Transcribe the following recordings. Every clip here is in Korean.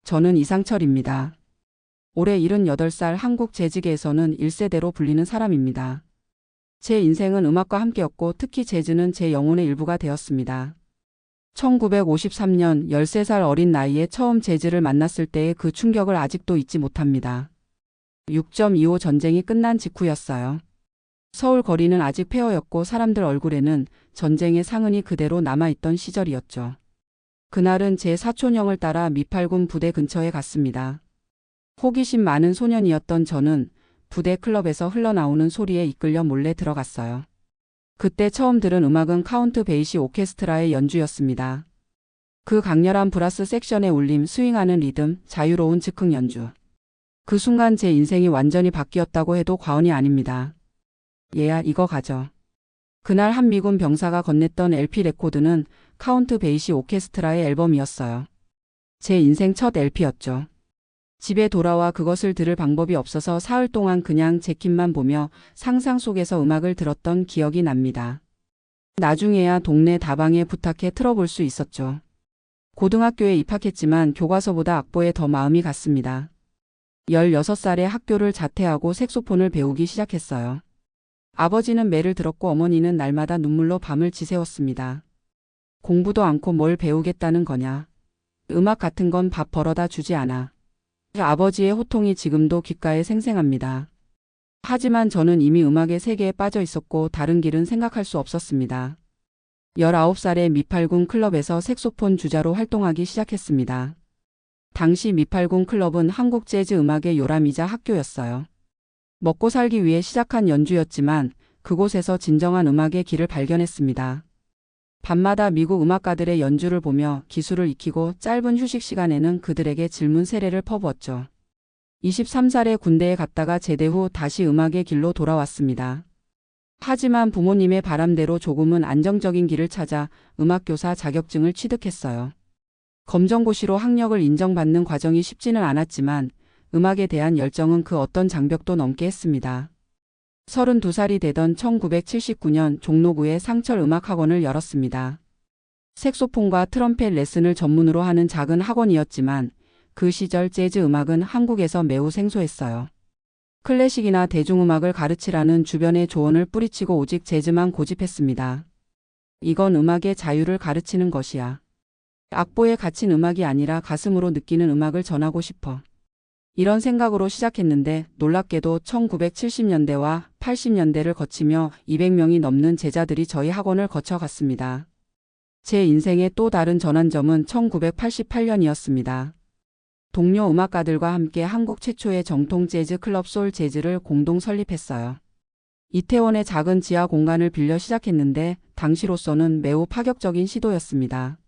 저는 이상철입니다. 올해 78살 한국 재즈계에서는 1세대로 불리는 사람입니다. 제 인생은 음악과 함께였고 특히 재즈는 제 영혼의 일부가 되었습니다. 1953년 13살 어린 나이에 처음 재즈를 만났을 때의 그 충격을 아직도 잊지 못합니다. 6.25 전쟁이 끝난 직후였어요. 서울 거리는 아직 폐허였고 사람들 얼굴에는 전쟁의 상흔이 그대로 남아있던 시절이었죠. 그날은 제 사촌형을 따라 미팔군 부대 근처에 갔습니다. 호기심 많은 소년이었던 저는 부대 클럽에서 흘러나오는 소리에 이끌려 몰래 들어갔어요. 그때 처음 들은 음악은 카운트 베이시 오케스트라의 연주였습니다. 그 강렬한 브라스 섹션의 울림, 스윙하는 리듬, 자유로운 즉흥 연주. 그 순간 제 인생이 완전히 바뀌었다고 해도 과언이 아닙니다. 얘야, 이거 가져. 그날 한 미군 병사가 건넸던 LP 레코드는 카운트 베이시 오케스트라의 앨범이었어요. 제 인생 첫 LP였죠. 집에 돌아와 그것을 들을 방법이 없어서 사흘 동안 그냥 재킷만 보며 상상 속에서 음악을 들었던 기억이 납니다. 나중에야 동네 다방에 부탁해 틀어볼 수 있었죠. 고등학교에 입학했지만 교과서보다 악보에 더 마음이 갔습니다. 16살에 학교를 자퇴하고 색소폰을 배우기 시작했어요. 아버지는 매를 들었고 어머니는 날마다 눈물로 밤을 지새웠습니다. 공부도 않고 뭘 배우겠다는 거냐. 음악 같은 건 밥 벌어다 주지 않아. 아버지의 호통이 지금도 귓가에 생생합니다. 하지만 저는 이미 음악의 세계에 빠져 있었고 다른 길은 생각할 수 없었습니다. 19살에 미팔군 클럽에서 색소폰 주자로 활동하기 시작했습니다. 당시 미팔군 클럽은 한국 재즈 음악의 요람이자 학교였어요. 먹고 살기 위해 시작한 연주였지만 그곳에서 진정한 음악의 길을 발견했습니다. 밤마다 미국 음악가들의 연주를 보며 기술을 익히고 짧은 휴식 시간에는 그들에게 질문 세례를 퍼부었죠. 23살에 군대에 갔다가 제대 후 다시 음악의 길로 돌아왔습니다. 하지만 부모님의 바람대로 조금은 안정적인 길을 찾아 음악교사 자격증을 취득했어요. 검정고시로 학력을 인정받는 과정이 쉽지는 않았지만 음악에 대한 열정은 그 어떤 장벽도 넘게 했습니다. 32살이 되던 1979년 종로구에 상철 음악학원을 열었습니다. 색소폰과 트럼펫 레슨을 전문으로 하는 작은 학원이었지만 그 시절 재즈 음악은 한국에서 매우 생소했어요. 클래식이나 대중음악을 가르치라는 주변의 조언을 뿌리치고 오직 재즈만 고집했습니다. 이건 음악의 자유를 가르치는 것이야. 악보에 갇힌 음악이 아니라 가슴으로 느끼는 음악을 전하고 싶어. 이런 생각으로 시작했는데 놀랍게도 1970년대와 80년대를 거치며 200명이 넘는 제자들이 저희 학원을 거쳐갔습니다. 제 인생의 또 다른 전환점은 1988년이었습니다. 동료 음악가들과 함께 한국 최초의 정통 재즈 클럽 솔 재즈를 공동 설립했어요. 이태원의 작은 지하 공간을 빌려 시작했는데 당시로서는 매우 파격적인 시도였습니다.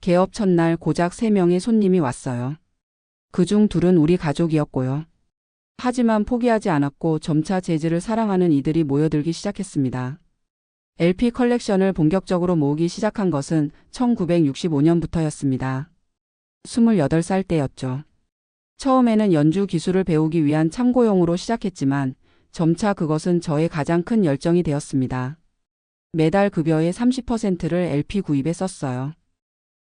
개업 첫날 고작 3명의 손님이 왔어요. 그중 2은 우리 가족이었고요. 하지만 포기하지 않았고 점차 재즈를 사랑하는 이들이 모여들기 시작했습니다. LP 컬렉션을 본격적으로 모으기 시작한 것은 1965년부터였습니다. 28살 때였죠. 처음에는 연주 기술을 배우기 위한 참고용으로 시작했지만 점차 그것은 저의 가장 큰 열정이 되었습니다. 매달 급여의 30%를 LP 구입에 썼어요.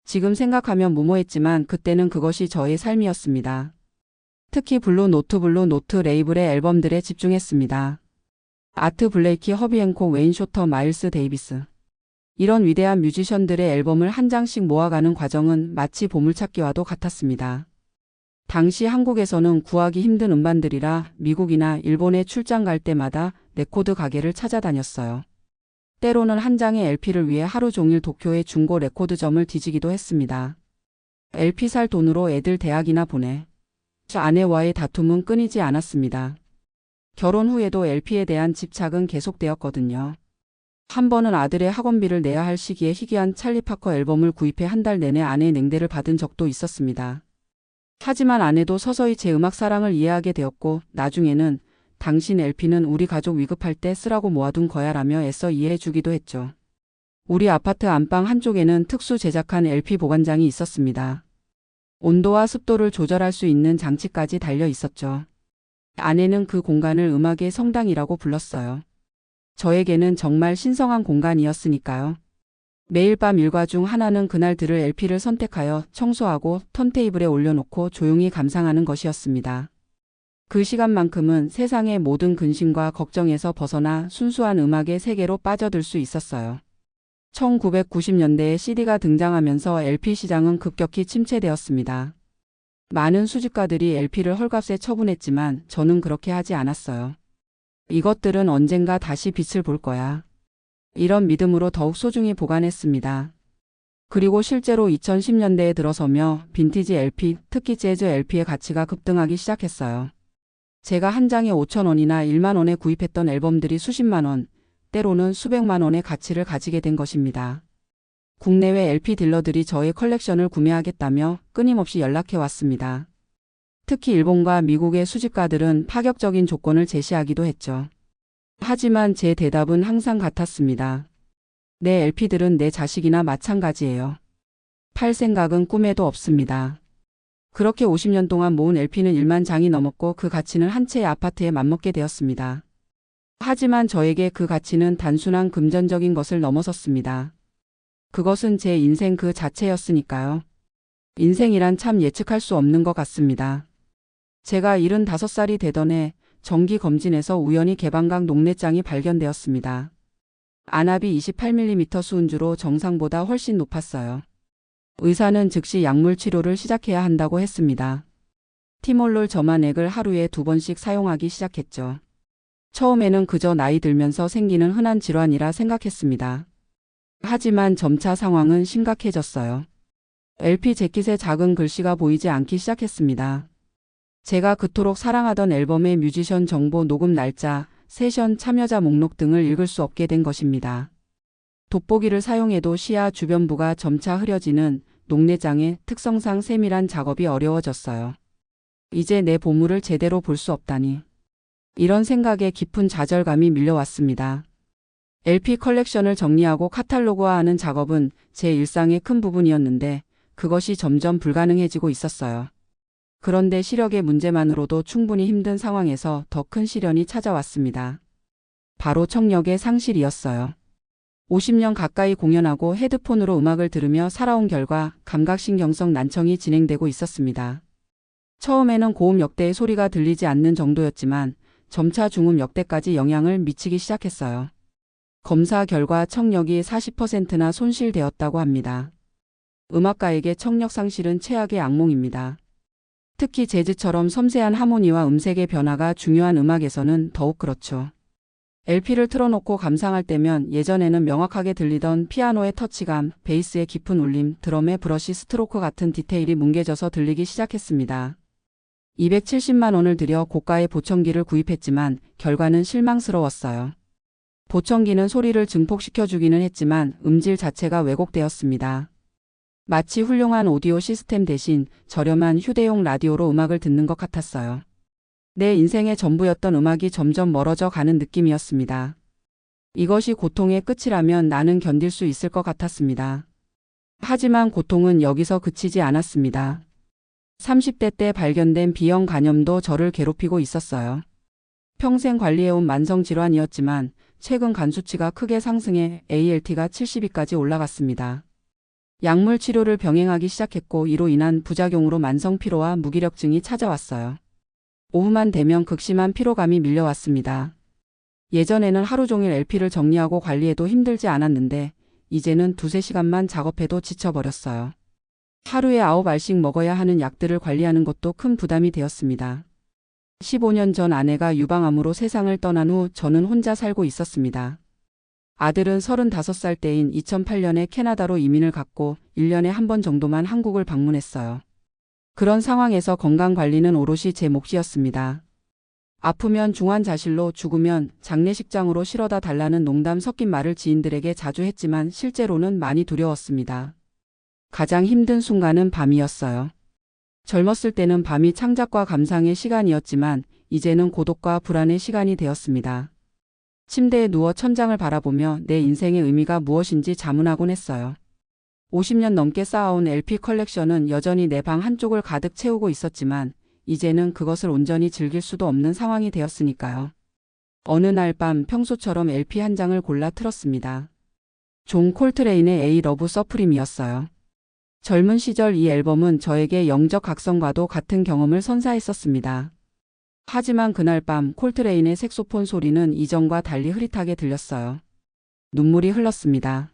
지금 생각하면 무모했지만 그때는 그것이 저의 삶이었습니다. 특히 블루 노트 레이블의 앨범들에 집중했습니다. 아트 블레이키, 허비 앤콕, 웨인 쇼터, 마일스 데이비스. 이런 위대한 뮤지션들의 앨범을 한 장씩 모아가는 과정은 마치 보물찾기와도 같았습니다. 당시 한국에서는 구하기 힘든 음반들이라 미국이나 일본에 출장 갈 때마다 레코드 가게를 찾아다녔어요. 때로는 한 장의 LP를 위해 하루 종일 도쿄의 중고 레코드점을 뒤지기도 했습니다. LP 살 돈으로 애들 대학이나 보내. 아내와의 다툼은 끊이지 않았습니다. 결혼 후에도 LP에 대한 집착은 계속되었거든요. 한 번은 아들의 학원비를 내야 할 시기에 희귀한 찰리 파커 앨범을 구입해 한 달 내내 아내의 냉대를 받은 적도 있었습니다. 하지만 아내도 서서히 제 음악 사랑을 이해하게 되었고 나중에는 당신 LP는 우리 가족 위급할 때 쓰라고 모아둔 거야 라며 애써 이해해 주기도 했죠. 우리 아파트 안방 한쪽에는 특수 제작한 LP 보관장이 있었습니다. 온도와 습도를 조절할 수 있는 장치까지 달려 있었죠. 아내는 그 공간을 음악의 성당이라고 불렀어요. 저에게는 정말 신성한 공간이었으니까요. 매일 밤 일과 중 하나는 그날 들을 LP를 선택하여 청소하고 턴테이블에 올려놓고 조용히 감상하는 것이었습니다. 그 시간만큼은 세상의 모든 근심과 걱정에서 벗어나 순수한 음악의 세계로 빠져들 수 있었어요. 1990년대에 CD가 등장하면서 LP 시장은 급격히 침체되었습니다. 많은 수집가들이 LP를 헐값에 처분했지만 저는 그렇게 하지 않았어요. 이것들은 언젠가 다시 빛을 볼 거야. 이런 믿음으로 더욱 소중히 보관했습니다. 그리고 실제로 2010년대에 들어서며 빈티지 LP, 특히 재즈 LP의 가치가 급등하기 시작했어요. 제가 한 장에 5,000원이나 1만 원에 구입했던 앨범들이 수십만 원, 때로는 수백만 원의 가치를 가지게 된 것입니다. 국내외 LP 딜러들이 저의 컬렉션을 구매하겠다며 끊임없이 연락해 왔습니다. 특히 일본과 미국의 수집가들은 파격적인 조건을 제시하기도 했죠. 하지만 제 대답은 항상 같았습니다. 내 LP들은 내 자식이나 마찬가지예요. 팔 생각은 꿈에도 없습니다. 그렇게 50년 동안 모은 LP는 1만 장이 넘었고 그 가치는 한 채의 아파트에 맞먹게 되었습니다. 하지만 저에게 그 가치는 단순한 금전적인 것을 넘어섰습니다. 그것은 제 인생 그 자체였으니까요. 인생이란 참 예측할 수 없는 것 같습니다. 제가 75살이 되던 해 정기검진에서 우연히 개방각 녹내장이 발견되었습니다. 안압이 28mm 수은주로 정상보다 훨씬 높았어요. 의사는 즉시 약물 치료를 시작해야 한다고 했습니다. 티몰롤 저만액을 하루에 2번씩 사용하기 시작했죠. 처음에는 그저 나이 들면서 생기는 흔한 질환이라 생각했습니다. 하지만 점차 상황은 심각해졌어요. LP 재킷에 작은 글씨가 보이지 않기 시작했습니다. 제가 그토록 사랑하던 앨범의 뮤지션 정보, 녹음 날짜, 세션 참여자 목록 등을 읽을 수 없게 된 것입니다. 돋보기를 사용해도 시야 주변부가 점차 흐려지는 녹내장의 특성상 세밀한 작업이 어려워졌어요. 이제 내 보물을 제대로 볼 수 없다니. 이런 생각에 깊은 좌절감이 밀려왔습니다. LP 컬렉션을 정리하고 카탈로그화하는 작업은 제 일상의 큰 부분이었는데 그것이 점점 불가능해지고 있었어요. 그런데 시력의 문제만으로도 충분히 힘든 상황에서 더 큰 시련이 찾아왔습니다. 바로 청력의 상실이었어요. 50년 가까이 공연하고 헤드폰으로 음악을 들으며 살아온 결과 감각신경성 난청이 진행되고 있었습니다. 처음에는 고음 역대의 소리가 들리지 않는 정도였지만 점차 중음 역대까지 영향을 미치기 시작했어요. 검사 결과 청력이 40%나 손실되었다고 합니다. 음악가에게 청력 상실은 최악의 악몽입니다. 특히 재즈처럼 섬세한 하모니와 음색의 변화가 중요한 음악에서는 더욱 그렇죠. LP를 틀어놓고 감상할 때면 예전에는 명확하게 들리던 피아노의 터치감, 베이스의 깊은 울림, 드럼의 브러쉬 스트로크 같은 디테일이 뭉개져서 들리기 시작했습니다. 270만 원을 들여 고가의 보청기를 구입했지만 결과는 실망스러웠어요. 보청기는 소리를 증폭시켜주기는 했지만 음질 자체가 왜곡되었습니다. 마치 훌륭한 오디오 시스템 대신 저렴한 휴대용 라디오로 음악을 듣는 것 같았어요. 내 인생의 전부였던 음악이 점점 멀어져 가는 느낌이었습니다. 이것이 고통의 끝이라면 나는 견딜 수 있을 것 같았습니다. 하지만 고통은 여기서 그치지 않았습니다. 30대 때 발견된 B형 간염도 저를 괴롭히고 있었어요. 평생 관리해온 만성질환이었지만 최근 간 수치가 크게 상승해 ALT가 72까지 올라갔습니다. 약물 치료를 병행하기 시작했고 이로 인한 부작용으로 만성 피로와 무기력증이 찾아왔어요. 오후만 되면 극심한 피로감이 밀려왔습니다. 예전에는 하루 종일 LP를 정리하고 관리해도 힘들지 않았는데 이제는 2~3시간만 작업해도 지쳐버렸어요. 하루에 9알씩 먹어야 하는 약들을 관리하는 것도 큰 부담이 되었습니다. 15년 전 아내가 유방암으로 세상을 떠난 후 저는 혼자 살고 있었습니다. 아들은 35살 때인 2008년에 캐나다로 이민을 갔고 1년에 한 번 정도만 한국을 방문했어요. 그런 상황에서 건강관리는 오롯이 제 몫이었습니다. 아프면 중환자실로, 죽으면 장례식장으로 실어다 달라는 농담 섞인 말을 지인들에게 자주 했지만 실제로는 많이 두려웠습니다. 가장 힘든 순간은 밤이었어요. 젊었을 때는 밤이 창작과 감상의 시간이었지만 이제는 고독과 불안의 시간이 되었습니다. 침대에 누워 천장을 바라보며 내 인생의 의미가 무엇인지 자문하곤 했어요. 50년 넘게 쌓아온 LP 컬렉션은 여전히 내 방 한쪽을 가득 채우고 있었지만 이제는 그것을 온전히 즐길 수도 없는 상황이 되었으니까요. 어느 날 밤 평소처럼 LP 한 장을 골라 틀었습니다. 존 콜트레인의 A 러브 서프림이었어요. 젊은 시절 이 앨범은 저에게 영적 각성과도 같은 경험을 선사했었습니다. 하지만 그날 밤 콜트레인의 색소폰 소리는 이전과 달리 흐릿하게 들렸어요. 눈물이 흘렀습니다.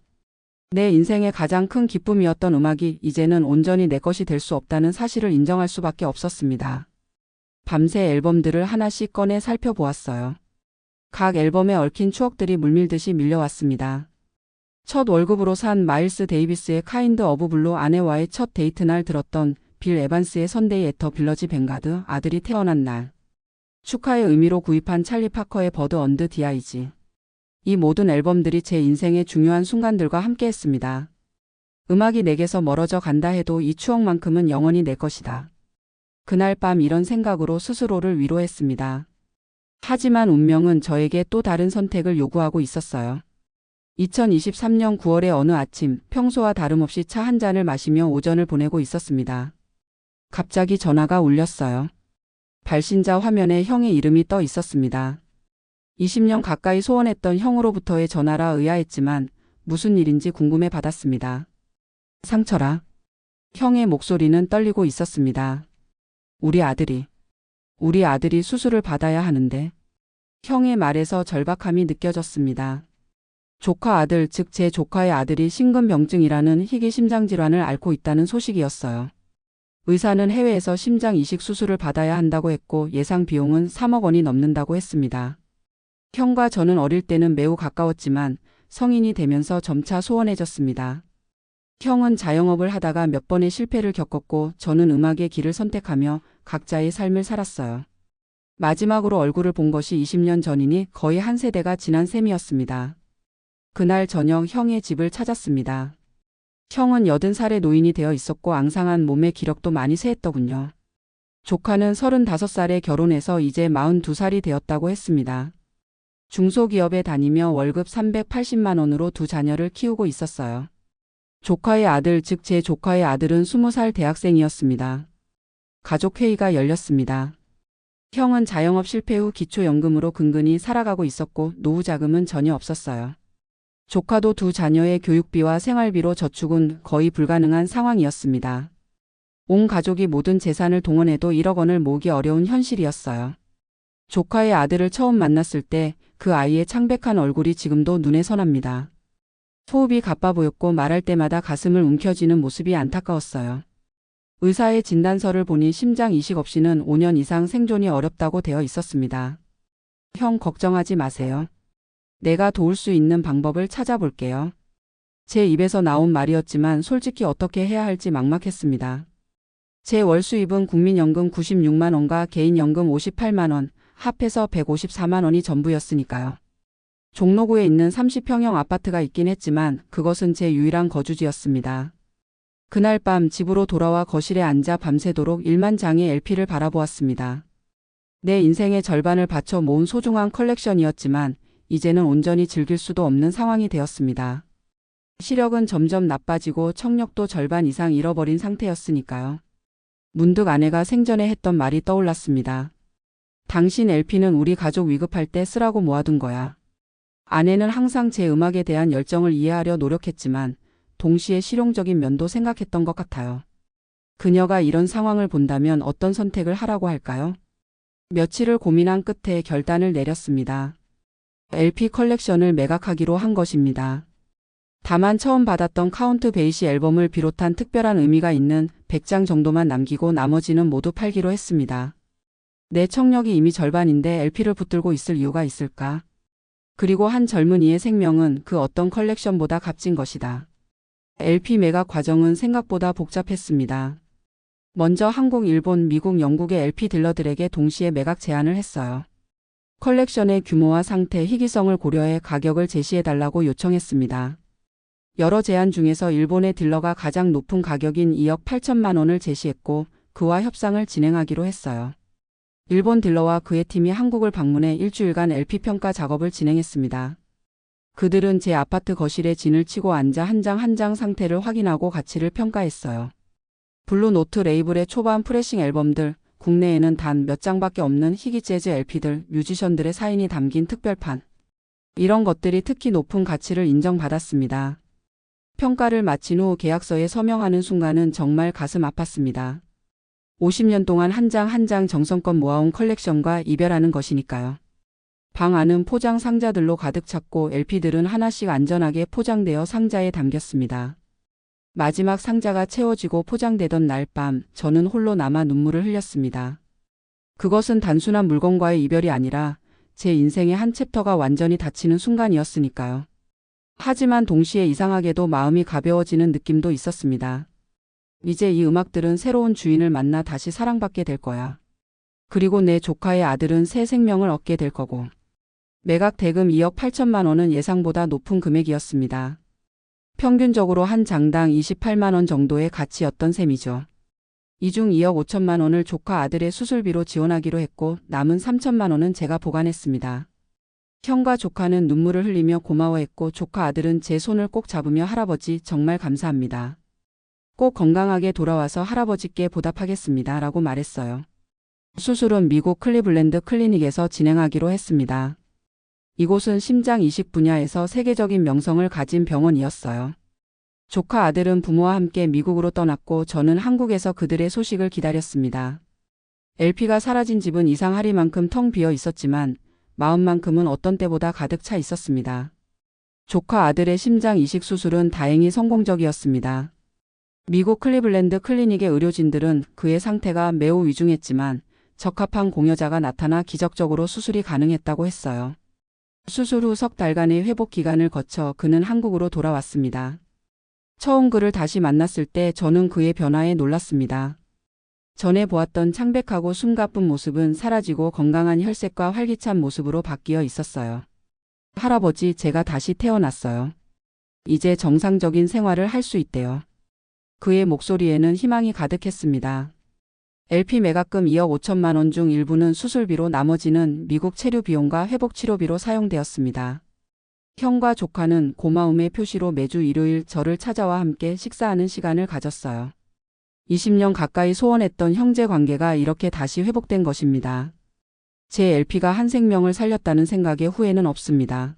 내 인생의 가장 큰 기쁨이었던 음악이 이제는 온전히 내 것이 될 수 없다는 사실을 인정할 수밖에 없었습니다. 밤새 앨범들을 하나씩 꺼내 살펴보았어요. 각 앨범에 얽힌 추억들이 물밀듯이 밀려왔습니다. 첫 월급으로 산 마일스 데이비스의 카인드 어브 블루, 아내와의 첫 데이트 날 들었던 빌 에반스의 선데이 애터 빌러지 뱅가드, 아들이 태어난 날. 축하의 의미로 구입한 찰리 파커의 버드 언드 디아이지. 이 모든 앨범들이 제 인생의 중요한 순간들과 함께했습니다. 음악이 내게서 멀어져 간다 해도 이 추억만큼은 영원히 내 것이다. 그날 밤 이런 생각으로 스스로를 위로했습니다. 하지만 운명은 저에게 또 다른 선택을 요구하고 있었어요. 2023년 9월의 어느 아침, 평소와 다름없이 차 한 잔을 마시며 오전을 보내고 있었습니다. 갑자기 전화가 울렸어요. 발신자 화면에 형의 이름이 떠 있었습니다. 20년 가까이 소원했던 형으로부터의 전화라 의아했지만 무슨 일인지 궁금해 받았습니다. 상철아. 형의 목소리는 떨리고 있었습니다. 우리 아들이 수술을 받아야 하는데. 형의 말에서 절박함이 느껴졌습니다. 조카 아들, 즉 제 조카의 아들이 심근병증이라는 희귀 심장질환을 앓고 있다는 소식이었어요. 의사는 해외에서 심장 이식 수술을 받아야 한다고 했고 예상 비용은 3억 원이 넘는다고 했습니다. 형과 저는 어릴 때는 매우 가까웠지만 성인이 되면서 점차 소원해졌습니다. 형은 자영업을 하다가 몇 번의 실패를 겪었고 저는 음악의 길을 선택하며 각자의 삶을 살았어요. 마지막으로 얼굴을 본 것이 20년 전이니 거의 한 세대가 지난 셈이었습니다. 그날 저녁 형의 집을 찾았습니다. 형은 80살의 노인이 되어 있었고 앙상한 몸의 기력도 많이 쇠했더군요. 조카는 35살에 결혼해서 이제 42살이 되었다고 했습니다. 중소기업에 다니며 월급 380만 원으로 두 자녀를 키우고 있었어요. 조카의 아들, 즉 제 조카의 아들은 20살 대학생이었습니다. 가족회의가 열렸습니다. 형은 자영업 실패 후 기초연금으로 근근히 살아가고 있었고 노후 자금은 전혀 없었어요. 조카도 두 자녀의 교육비와 생활비로 저축은 거의 불가능한 상황이었습니다. 온 가족이 모든 재산을 동원해도 1억 원을 모으기 어려운 현실이었어요. 조카의 아들을 처음 만났을 때 그 아이의 창백한 얼굴이 지금도 눈에 선합니다. 호흡이 가빠 보였고 말할 때마다 가슴을 움켜쥐는 모습이 안타까웠어요. 의사의 진단서를 보니 심장 이식 없이는 5년 이상 생존이 어렵다고 되어 있었습니다. 형 걱정하지 마세요. 내가 도울 수 있는 방법을 찾아볼게요. 제 입에서 나온 말이었지만 솔직히 어떻게 해야 할지 막막했습니다. 제 월 수입은 국민연금 96만 원과 개인연금 58만 원, 합해서 154만 원이 전부였으니까요. 종로구에 있는 30평형 아파트가 있긴 했지만 그것은 제 유일한 거주지였습니다. 그날 밤 집으로 돌아와 거실에 앉아 밤새도록 1만 장의 LP를 바라보았습니다. 내 인생의 절반을 바쳐 모은 소중한 컬렉션이었지만 이제는 온전히 즐길 수도 없는 상황이 되었습니다. 시력은 점점 나빠지고 청력도 절반 이상 잃어버린 상태였으니까요. 문득 아내가 생전에 했던 말이 떠올랐습니다. 당신 LP는 우리 가족 위급할 때 쓰라고 모아둔 거야. 아내는 항상 제 음악에 대한 열정을 이해하려 노력했지만 동시에 실용적인 면도 생각했던 것 같아요. 그녀가 이런 상황을 본다면 어떤 선택을 하라고 할까요? 며칠을 고민한 끝에 결단을 내렸습니다. LP 컬렉션을 매각하기로 한 것입니다. 다만 처음 받았던 카운트 베이시 앨범을 비롯한 특별한 의미가 있는 100장 정도만 남기고 나머지는 모두 팔기로 했습니다. 내 청력이 이미 절반인데 LP를 붙들고 있을 이유가 있을까? 그리고 한 젊은이의 생명은 그 어떤 컬렉션보다 값진 것이다. LP 매각 과정은 생각보다 복잡했습니다. 먼저 한국, 일본, 미국, 영국의 LP 딜러들에게 동시에 매각 제안을 했어요. 컬렉션의 규모와 상태, 희귀성을 고려해 가격을 제시해달라고 요청했습니다. 여러 제안 중에서 일본의 딜러가 가장 높은 가격인 2억 8천만 원을 제시했고 그와 협상을 진행하기로 했어요. 일본 딜러와 그의 팀이 한국을 방문해 일주일간 LP 평가 작업을 진행했습니다. 그들은 제 아파트 거실에 진을 치고 앉아 한 장 한 장 상태를 확인하고 가치를 평가했어요. 블루노트 레이블의 초반 프레싱 앨범들, 국내에는 단 몇 장밖에 없는 희귀 재즈 LP들, 뮤지션들의 사인이 담긴 특별판, 이런 것들이 특히 높은 가치를 인정받았습니다. 평가를 마친 후 계약서에 서명하는 순간은 정말 가슴 아팠습니다. 50년 동안 한 장 한 장 정성껏 모아온 컬렉션과 이별하는 것이니까요. 방 안은 포장 상자들로 가득 찼고 LP들은 하나씩 안전하게 포장되어 상자에 담겼습니다. 마지막 상자가 채워지고 포장되던 날 밤 저는 홀로 남아 눈물을 흘렸습니다. 그것은 단순한 물건과의 이별이 아니라 제 인생의 한 챕터가 완전히 닫히는 순간이었으니까요. 하지만 동시에 이상하게도 마음이 가벼워지는 느낌도 있었습니다. 이제 이 음악들은 새로운 주인을 만나 다시 사랑받게 될 거야. 그리고 내 조카의 아들은 새 생명을 얻게 될 거고. 매각 대금 2억 8천만 원은 예상보다 높은 금액이었습니다. 평균적으로 한 장당 28만 원 정도의 가치였던 셈이죠. 이 중 2억 5천만 원을 조카 아들의 수술비로 지원하기로 했고 남은 3천만 원은 제가 보관했습니다. 형과 조카는 눈물을 흘리며 고마워했고 조카 아들은 제 손을 꼭 잡으며 할아버지 정말 감사합니다. 꼭 건강하게 돌아와서 할아버지께 보답하겠습니다. 라고 말했어요. 수술은 미국 클리블랜드 클리닉에서 진행하기로 했습니다. 이곳은 심장 이식 분야에서 세계적인 명성을 가진 병원이었어요. 조카 아들은 부모와 함께 미국으로 떠났고 저는 한국에서 그들의 소식을 기다렸습니다. LP가 사라진 집은 이상하리만큼 텅 비어 있었지만 마음만큼은 어떤 때보다 가득 차 있었습니다. 조카 아들의 심장 이식 수술은 다행히 성공적이었습니다. 미국 클리블랜드 클리닉의 의료진들은 그의 상태가 매우 위중했지만 적합한 공여자가 나타나 기적적으로 수술이 가능했다고 했어요. 수술 후 석 달간의 회복 기간을 거쳐 그는 한국으로 돌아왔습니다. 처음 그를 다시 만났을 때 저는 그의 변화에 놀랐습니다. 전에 보았던 창백하고 숨가쁜 모습은 사라지고 건강한 혈색과 활기찬 모습으로 바뀌어 있었어요. 할아버지, 제가 다시 태어났어요. 이제 정상적인 생활을 할 수 있대요. 그의 목소리에는 희망이 가득했습니다. LP 매각금 2억 5천만 원 중 일부는 수술비로 나머지는 미국 체류 비용과 회복 치료비로 사용되었습니다. 형과 조카는 고마움의 표시로 매주 일요일 저를 찾아와 함께 식사하는 시간을 가졌어요. 20년 가까이 소원했던 형제 관계가 이렇게 다시 회복된 것입니다. 제 LP가 한 생명을 살렸다는 생각에 후회는 없습니다.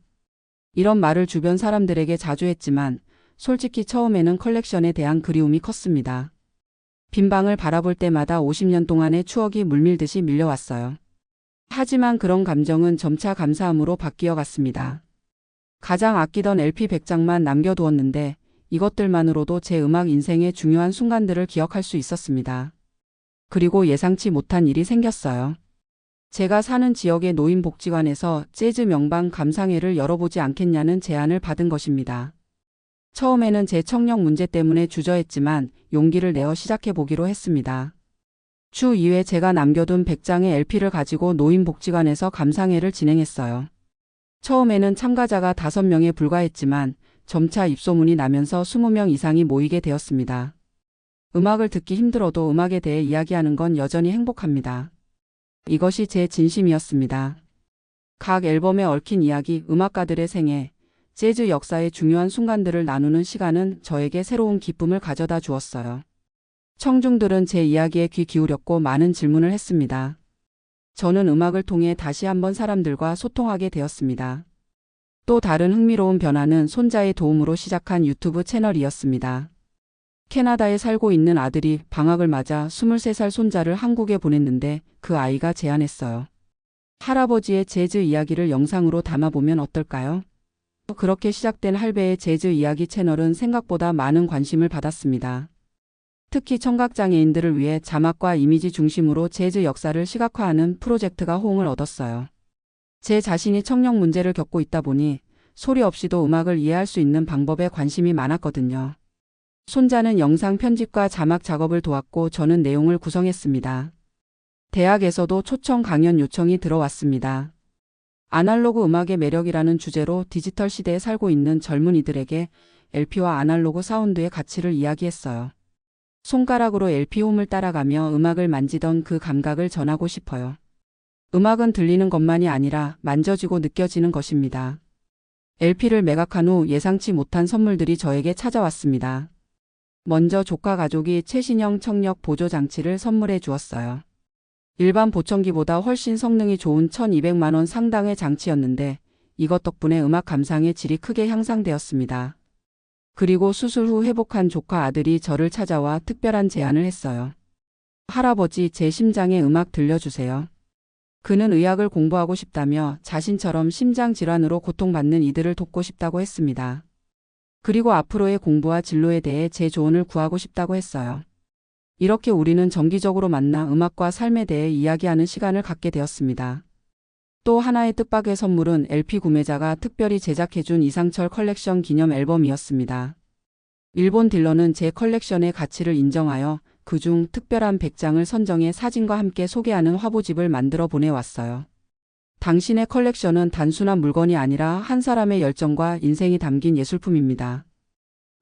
이런 말을 주변 사람들에게 자주 했지만 솔직히 처음에는 컬렉션에 대한 그리움이 컸습니다. 빈 방을 바라볼 때마다 50년 동안의 추억이 물밀듯이 밀려왔어요. 하지만 그런 감정은 점차 감사함으로 바뀌어 갔습니다. 가장 아끼던 LP 100장만 남겨두었는데 이것들만으로도 제 음악 인생의 중요한 순간들을 기억할 수 있었습니다. 그리고 예상치 못한 일이 생겼어요. 제가 사는 지역의 노인복지관에서 재즈 명방 감상회를 열어보지 않겠냐는 제안을 받은 것입니다. 처음에는 제 청력 문제 때문에 주저했지만 용기를 내어 시작해보기로 했습니다. 주 2회 제가 남겨둔 100장의 LP를 가지고 노인복지관에서 감상회를 진행했어요. 처음에는 참가자가 5명에 불과했지만 점차 입소문이 나면서 20명 이상이 모이게 되었습니다. 음악을 듣기 힘들어도 음악에 대해 이야기하는 건 여전히 행복합니다. 이것이 제 진심이었습니다. 각 앨범에 얽힌 이야기, 음악가들의 생애, 재즈 역사의 중요한 순간들을 나누는 시간은 저에게 새로운 기쁨을 가져다 주었어요. 청중들은 제 이야기에 귀 기울였고 많은 질문을 했습니다. 저는 음악을 통해 다시 한번 사람들과 소통하게 되었습니다. 또 다른 흥미로운 변화는 손자의 도움으로 시작한 유튜브 채널이었습니다. 캐나다에 살고 있는 아들이 방학을 맞아 23살 손자를 한국에 보냈는데 그 아이가 제안했어요. 할아버지의 재즈 이야기를 영상으로 담아보면 어떨까요? 그렇게 시작된 할배의 재즈 이야기 채널은 생각보다 많은 관심을 받았습니다. 특히 청각장애인들을 위해 자막과 이미지 중심으로 재즈 역사를 시각화하는 프로젝트가 호응을 얻었어요. 제 자신이 청력 문제를 겪고 있다 보니 소리 없이도 음악을 이해할 수 있는 방법에 관심이 많았거든요. 손자는 영상 편집과 자막 작업을 도왔고 저는 내용을 구성했습니다. 대학에서도 초청 강연 요청이 들어왔습니다. 아날로그 음악의 매력이라는 주제로 디지털 시대에 살고 있는 젊은이들에게 LP와 아날로그 사운드의 가치를 이야기했어요. 손가락으로 LP 홈을 따라가며 음악을 만지던 그 감각을 전하고 싶어요. 음악은 들리는 것만이 아니라 만져지고 느껴지는 것입니다. LP를 매각한 후 예상치 못한 선물들이 저에게 찾아왔습니다. 먼저 조카 가족이 최신형 청력 보조 장치를 선물해 주었어요. 일반 보청기보다 훨씬 성능이 좋은 1200만 원 상당의 장치였는데 이것 덕분에 음악 감상의 질이 크게 향상되었습니다. 그리고 수술 후 회복한 조카 아들이 저를 찾아와 특별한 제안을 했어요. 할아버지, 제 심장에 음악 들려주세요. 그는 의학을 공부하고 싶다며 자신처럼 심장 질환으로 고통받는 이들을 돕고 싶다고 했습니다. 그리고 앞으로의 공부와 진로에 대해 제 조언을 구하고 싶다고 했어요. 이렇게 우리는 정기적으로 만나 음악과 삶에 대해 이야기하는 시간을 갖게 되었습니다. 또 하나의 뜻밖의 선물은 LP 구매자가 특별히 제작해준 이상철 컬렉션 기념 앨범이었습니다. 일본 딜러는 제 컬렉션의 가치를 인정하여 그중 특별한 100장을 선정해 사진과 함께 소개하는 화보집을 만들어 보내왔어요. 당신의 컬렉션은 단순한 물건이 아니라 한 사람의 열정과 인생이 담긴 예술품입니다.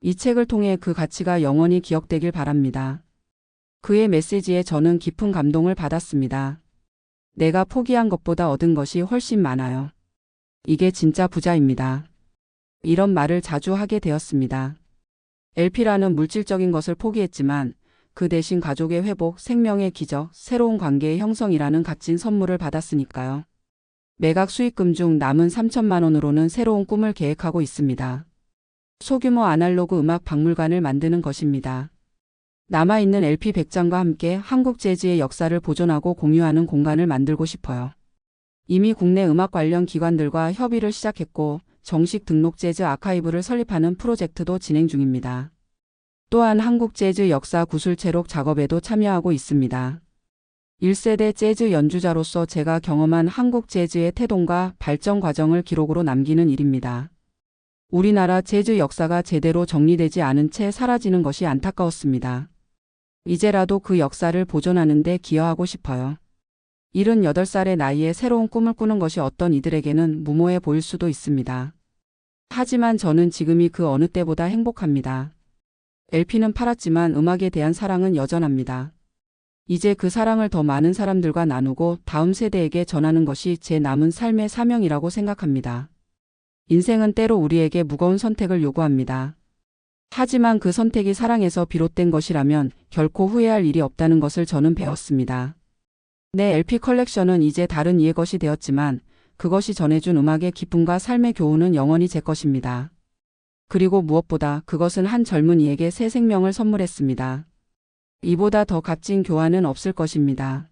이 책을 통해 그 가치가 영원히 기억되길 바랍니다. 그의 메시지에 저는 깊은 감동을 받았습니다. 내가 포기한 것보다 얻은 것이 훨씬 많아요. 이게 진짜 부자입니다. 이런 말을 자주 하게 되었습니다. LP라는 물질적인 것을 포기했지만 그 대신 가족의 회복, 생명의 기적, 새로운 관계의 형성이라는 값진 선물을 받았으니까요. 매각 수익금 중 남은 3천만 원으로는 새로운 꿈을 계획하고 있습니다. 소규모 아날로그 음악 박물관을 만드는 것입니다. 남아있는 LP 100장과 함께 한국 재즈의 역사를 보존하고 공유하는 공간을 만들고 싶어요. 이미 국내 음악 관련 기관들과 협의를 시작했고 정식 등록 재즈 아카이브를 설립하는 프로젝트도 진행 중입니다. 또한 한국 재즈 역사 구술체록 작업에도 참여하고 있습니다. 1세대 재즈 연주자로서 제가 경험한 한국 재즈의 태동과 발전 과정을 기록으로 남기는 일입니다. 우리나라 재즈 역사가 제대로 정리되지 않은 채 사라지는 것이 안타까웠습니다. 이제라도 그 역사를 보존하는 데 기여하고 싶어요. 78살의 나이에 새로운 꿈을 꾸는 것이 어떤 이들에게는 무모해 보일 수도 있습니다. 하지만 저는 지금이 그 어느 때보다 행복합니다. LP는 팔았지만 음악에 대한 사랑은 여전합니다. 이제 그 사랑을 더 많은 사람들과 나누고 다음 세대에게 전하는 것이 제 남은 삶의 사명이라고 생각합니다. 인생은 때로 우리에게 무거운 선택을 요구합니다. 하지만 그 선택이 사랑에서 비롯된 것이라면 결코 후회할 일이 없다는 것을 저는 배웠습니다. 내 LP 컬렉션은 이제 다른 이의 것이 되었지만 그것이 전해준 음악의 기쁨과 삶의 교훈은 영원히 제 것입니다. 그리고 무엇보다 그것은 한 젊은이에게 새 생명을 선물했습니다. 이보다 더 값진 교환은 없을 것입니다.